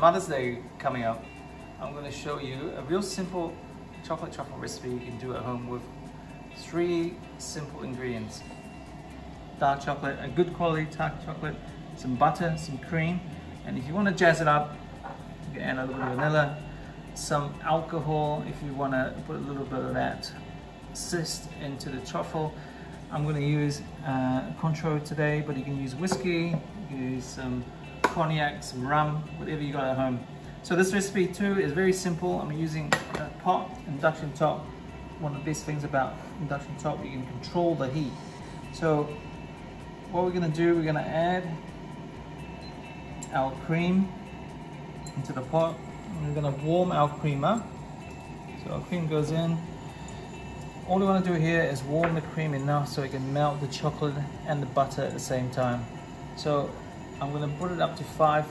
Mother's Day coming up, I'm going to show you a real simple chocolate truffle recipe you can do at home with 3 simple ingredients. Dark chocolate, a good quality dark chocolate, some butter, some cream, and if you want to jazz it up, you can add a little bit of vanilla, some alcohol if you want to put a little bit of that zest into the truffle. I'm going to use Cointreau today, but you can use whiskey, you can use some cognac, some rum, whatever you got at home. So this recipe too is very simple. I'm using a pot, induction top. One of the best things about induction top, you can control the heat. So what we're going to do, we're going to add our cream into the pot. And we're going to warm our cream up. So our cream goes in. All we want to do here is warm the cream enough so it can melt the chocolate and the butter at the same time. So I'm going to put it up to 5,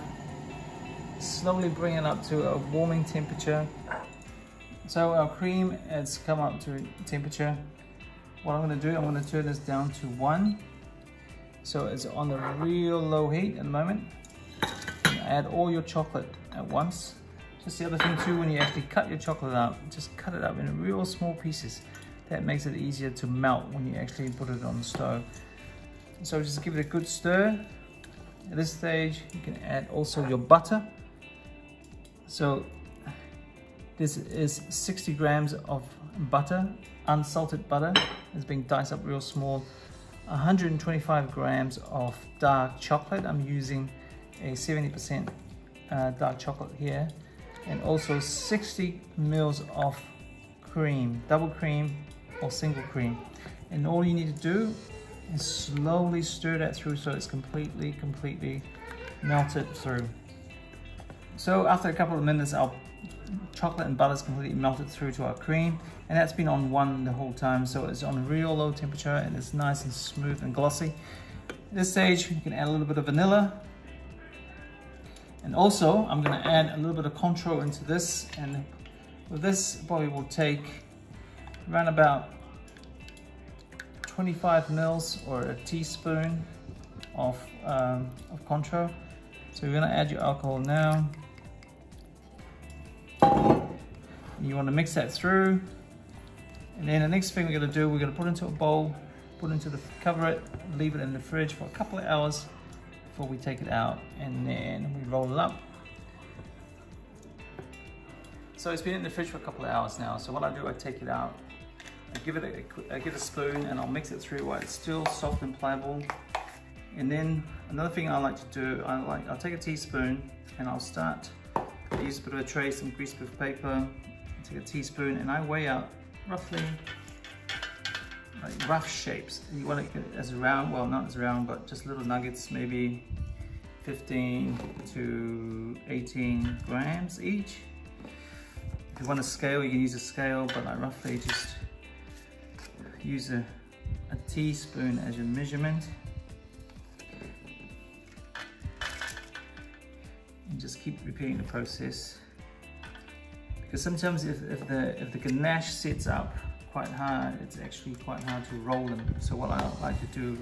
slowly bring it up to a warming temperature. So our cream has come up to temperature. What I'm going to do, I'm going to turn this down to 1. So it's on the real low heat at the moment. Add all your chocolate at once. Just the other thing too, when you actually cut your chocolate up, just cut it up in real small pieces. That makes it easier to melt when you actually put it on the stove. So just give it a good stir. At this stage, you can add also your butter. So this is 60 grams of butter, unsalted butter. It's being diced up real small. 125 grams of dark chocolate. I'm using a 70% dark chocolate here. And also 60 mils of cream, double cream or single cream. And all you need to do is slowly stir that through so it's completely melted through. So after a couple of minutes, our chocolate and butter is completely melted through to our cream, and that's been on 1 the whole time, so it's on real low temperature and it's nice and smooth and glossy. At this stage, you can add a little bit of vanilla. And also, I'm going to add a little bit of Cointreau into this, and with this, probably will take around about 25 mils or a teaspoon of Cointreau. So you're going to add your alcohol now. You want to mix that through, and then the next thing we're going to do, we're going to put it into a bowl, cover it, leave it in the fridge for a couple of hours before we take it out, and then we roll it up. So it's been in the fridge for a couple of hours now. So what I do, I take it out, I give it a spoon, and I'll mix it through while it's still soft and pliable. And then another thing I like to do, I'll take a teaspoon and I'll start. I use a bit of a tray, some greaseproof paper. Take a teaspoon and I weigh out roughly like rough shapes. You want to get it as round, well not as round, but just little nuggets, maybe 15 to 18 grams each. If you want a scale, you can use a scale, but I roughly just use a teaspoon as your measurement. And just keep repeating the process. Because sometimes if the ganache sets up quite hard, it's actually quite hard to roll them. So what I like to do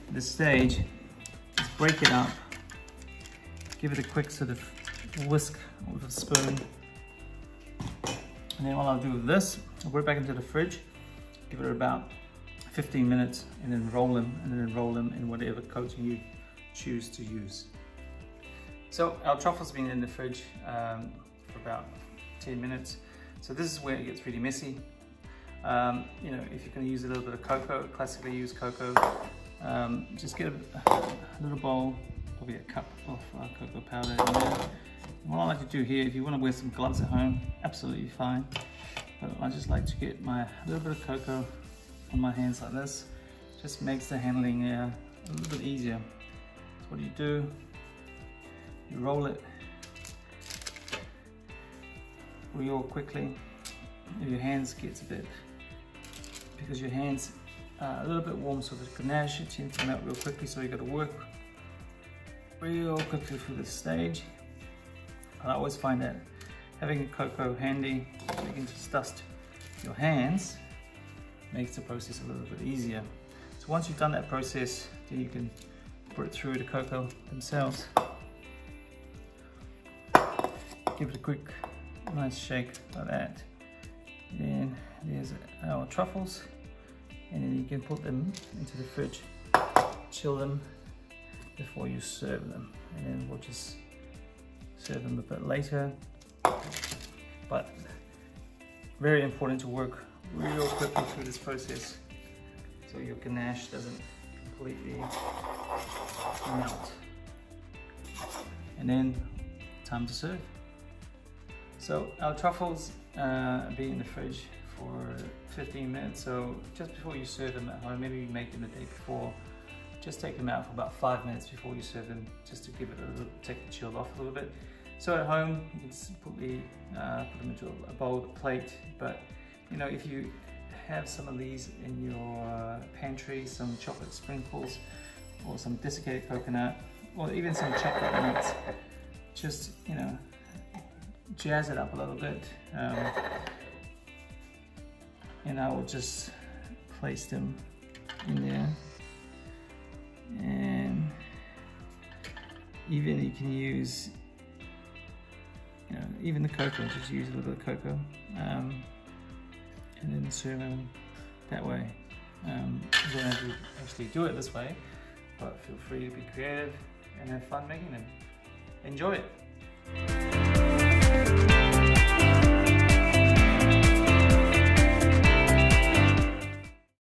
at this stage is break it up, give it a quick sort of whisk with a spoon. And then what I'll do with this, I'll put it back into the fridge, give it about 15 minutes, and then roll them, in whatever coating you choose to use. So our truffle's been in the fridge for about 10 minutes. So this is where it gets really messy. You know, if you're going to use a little bit of cocoa, classically used cocoa, just get a little bowl, probably a cup of cocoa powder in there. And what I like to do here, if you want to wear some gloves at home, absolutely fine. But I just like to get a little bit of cocoa on my hands like this. Just makes the handling a little bit easier. So what do? You roll it real quickly. If your hands gets a bit, because your hands are a little bit warm, so the ganache tends to melt real quickly, so you got to work real quickly through this stage. And I always find that having a cocoa handy, so you can just dust your hands, makes the process a little bit easier. So once you've done that process, then you can put it through the cocoa themselves. give it a quick nice shake like that. Then there's our truffles, and then you can put them into the fridge, chill them before you serve them, and then we'll just serve them a bit later. But very important to work real quickly through this process so your ganache doesn't completely melt. And then time to serve. So our truffles be in the fridge for 15 minutes. So just before you serve them at home, maybe you make them the day before, just take them out for about 5 minutes before you serve them, just to give it a little, take the chill off a little bit. So at home, you can simply put them into a bowl, a plate. But you know, if you have some of these in your pantry, some chocolate sprinkles, or some desiccated coconut, or even some chocolate nuts, just, you know, jazz it up a little bit. And I will just place them in there. And even you can use, you know, even the cocoa, just use a little bit of cocoa, and then serve them that way. You don't have to actually do it this way, but feel free to be creative and have fun making them. Enjoy it.